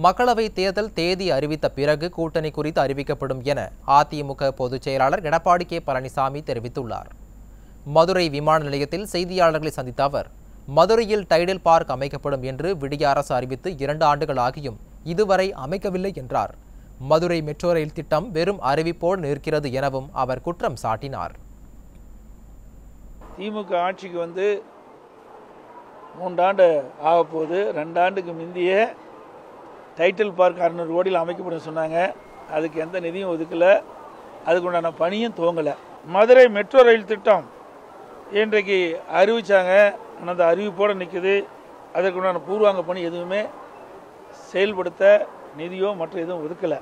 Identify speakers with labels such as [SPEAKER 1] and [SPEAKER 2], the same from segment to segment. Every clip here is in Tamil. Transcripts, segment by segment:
[SPEAKER 1] மக்களவை தேர்தல் தேதி அறிவித்த பிறகு கூட்டணி குறித்து அறிவிக்கப்படும் என அதிமுக பொதுச் செயலாளர் எடப்பாடி கே பழனிசாமி தெரிவித்துள்ளார். மதுரை விமான நிலையத்தில் செய்தியாளர்களை சந்தித்த அவர், மதுரையில் டைடல் பார்க் அமைக்கப்படும் என்று விடிய அரசு அறிவித்து 2 ஆண்டுகள் ஆகியும் இதுவரை அமைக்கவில்லை என்றார். மதுரை மெட்ரோ ரயில் திட்டம் வெறும் அறிவிப்போடு நிற்கிறது எனவும் அவர் குற்றம் சாட்டினார்.
[SPEAKER 2] திமுக ஆட்சிக்கு வந்து 3 ஆண்டு ஆகப்போகுது. 2 ஆண்டுக்கு முந்தைய டைட்டில் பார்க் 600 கோடியில் அமைக்கப்படும் சொன்னாங்க. அதுக்கு எந்த நிதியும் ஒதுக்கலை, அதுக்குண்டான பணியும் துவங்கலை. மதுரை மெட்ரோ ரயில் திட்டம் இன்றைக்கு அறிவித்தாங்க, ஆனால் அந்த அறிவிப்போடு நிற்குது. அதற்குண்டான பூர்வாங்க பணி எதுவுமே செயல்படுத்த நிதியோ மற்ற எதுவும் ஒதுக்கலை.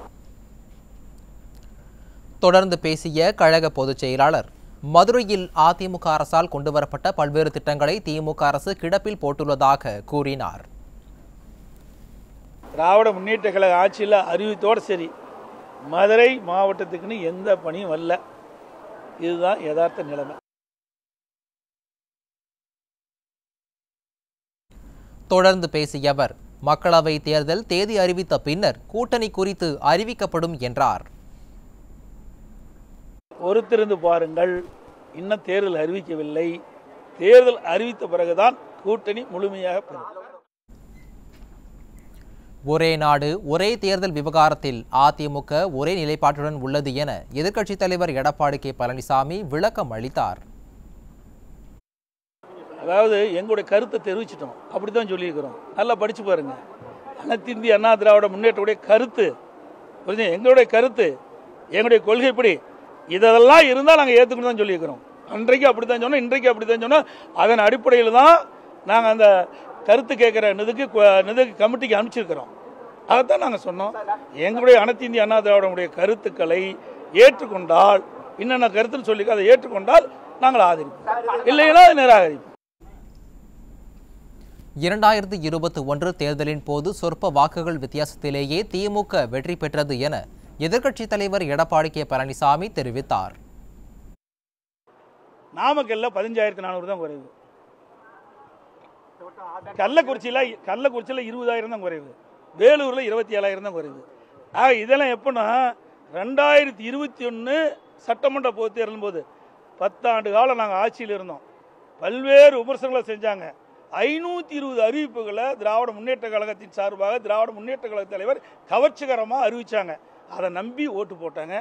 [SPEAKER 1] தொடர்ந்து பேசிய கழக பொதுச் செயலாளர், மதுரையில் அதிமுக அரசால் கொண்டுவரப்பட்ட பல்வேறு திட்டங்களை திமுக அரசு கிடப்பில் போட்டுள்ளதாக கூறினார்.
[SPEAKER 2] திராவிட முன்னேற்ற கழக ஆட்சியில் அறிவித்தோடு சரி, மதுரை மாவட்டத்துக்குன்னு எந்த பணியும் வரல. இதுதான் யதார்த்த நிலைமை.
[SPEAKER 1] தொடர்ந்து பேசிய அவர், மக்களவை தேர்தல் தேதி அறிவித்த பின்னர் கூட்டணி குறித்து அறிவிக்கப்படும் என்றார்.
[SPEAKER 2] பொறுத்திருந்து பாருங்கள், இன்னும் தேர்தல் அறிவிக்கவில்லை. தேர்தல் அறிவித்த பிறகுதான் கூட்டணி முழுமையாக பெறும்.
[SPEAKER 1] ஒரே நாடு ஒரே தேர்தல் விவகாரத்தில் அதிமுக ஒரே நிலைப்பாட்டுடன் உள்ளது என எதிர்க்கட்சித் தலைவர் எடப்பாடி கே பழனிசாமி விளக்கம் அளித்தார்.
[SPEAKER 2] அதாவது எங்களுடைய கருத்தை தெரிவிச்சிட்டோம், அப்படித்தான் சொல்லியிருக்கிறோம். நல்லா படிச்சு பாருங்க. அனைத்து இந்திய அண்ணா திராவிட முன்னேற்றத்துடைய கருத்து, எங்களுடைய கருத்து, எங்களுடைய கொள்கைப்படி இதெல்லாம் இருந்தால் நாங்கள் ஏற்றுக்கணும் தான் சொல்லியிருக்கிறோம். அன்றைக்கு அப்படித்தான் சொன்னோம், இன்றைக்கு அப்படித்தான் சொன்னோம். அதன் அடிப்படையில் தான் நாங்கள் அந்த கருத்து கேட்குற நிதிக்கு கமிட்டிக்கு அனுப்பிச்சிருக்கிறோம். அதைத்தான் நாங்கள் சொன்னோம். எங்களுடைய அனைத்து இந்திய அண்ணா திராவிடமுடைய கருத்துக்களை ஏற்றுக்கொண்டால், என்னென்ன கருத்துன்னு சொல்லி அதை ஏற்றுக்கொண்டால் நாங்கள் ஆதரிப்போம், இல்லைன்னா நிராகரிப்போம்.
[SPEAKER 1] 2021 தேர்தலின் போது சொற்ப வாக்குகள் வித்தியாசத்திலேயே திமுக வெற்றி பெற்றது என எதிர்க்கட்சித் தலைவர் எடப்பாடி கே பழனிசாமி தெரிவித்தார்.
[SPEAKER 2] நாமக்கல்ல 15,400 தான் குறைவு, கள்ளக்குறிச்சியில் 20,000 தான் குறைவு, வேலூர்ல 27,000 தான் குறைவு. இதெல்லாம் எப்பன்னா 2021 சட்டமன்ற பொதுத் தேர்தலும் போது 10 ஆண்டு காலம் நாங்கள் ஆட்சியில் இருந்தோம். பல்வேறு விமர்சனங்களை செஞ்சாங்க. 520 அறிவிப்புகளை திராவிட முன்னேற்ற கழகத்தின் சார்பாக திராவிட முன்னேற்ற கழக தலைவர் கவர்ச்சிகரமாக அறிவிச்சாங்க. அதை நம்பி ஓட்டு போட்டாங்க.